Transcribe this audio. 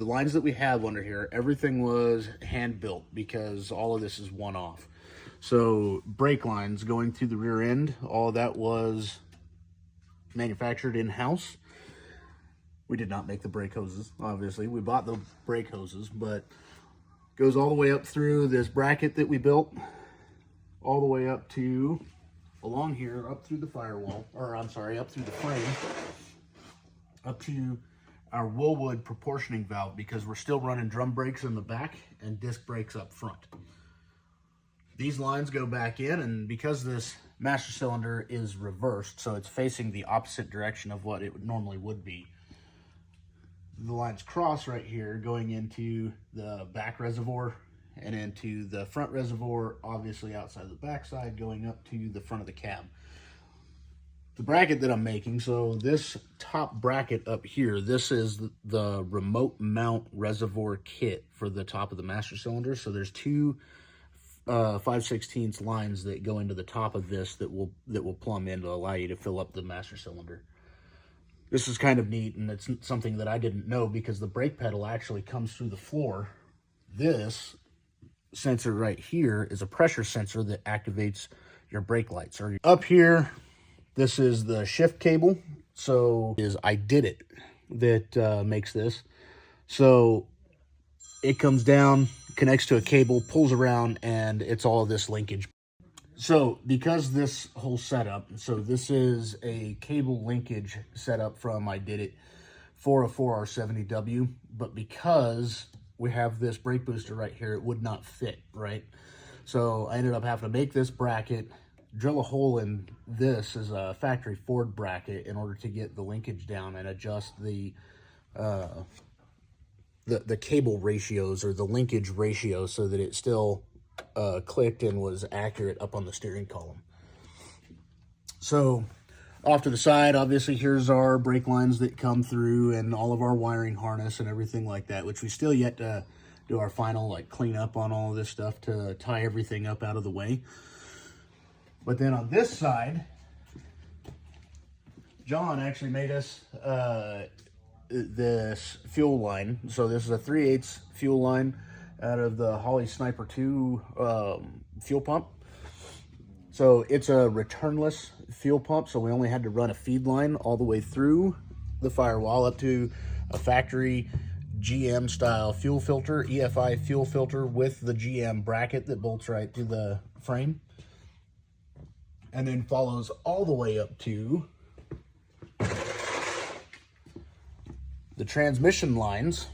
The lines that we have under here, everything was hand built because all of this is one-off. So brake lines going through the rear end, all of that was manufactured in-house. We did not make the brake hoses, obviously. We bought the brake hoses, but goes all the way up through this bracket that we built, all the way up to, along here, up through the firewall, or I'm sorry, up through the frame, up to our Woolwood proportioning valve, because we're still running drum brakes in the back and disc brakes up front. These lines go back in, and because this master cylinder is reversed, so it's facing the opposite direction of what it normally would be, the lines cross right here going into the back reservoir and into the front reservoir, obviously outside the backside, going up to the front of the cab. The bracket that I'm making, so this top bracket up here, this is the remote mount reservoir kit for the top of the master cylinder. So there's two 5/16 lines that go into the top of this that will plumb in to allow you to fill up the master cylinder. This is kind of neat, and it's something that I didn't know because the brake pedal actually comes through the floor. This sensor right here is a pressure sensor that activates your brake lights. Or up here, this is the shift cable. So I did it that makes this. So it comes down, connects to a cable, pulls around, and it's all this linkage. So because this whole setup, so this is a cable linkage setup from I did it for a 4R70W, but because we have this brake booster right here, it would not fit, right? So I ended up having to make this bracket, drill a hole in this as a factory Ford bracket in order to get the linkage down and adjust the cable ratios or the linkage ratio so that it still clicked and was accurate up on the steering column. So off to the side, obviously, here's our brake lines that come through and all of our wiring harness and everything like that, which we still yet to do our final like clean up on all of this stuff to tie everything up out of the way. But then on this side, John actually made us this fuel line. So this is a 3/8 fuel line out of the Holley Sniper 2 fuel pump. So it's a returnless fuel pump, so we only had to run a feed line all the way through the firewall up to a factory GM style fuel filter, EFI fuel filter with the GM bracket that bolts right to the frame, and then follows all the way up to the transmission lines.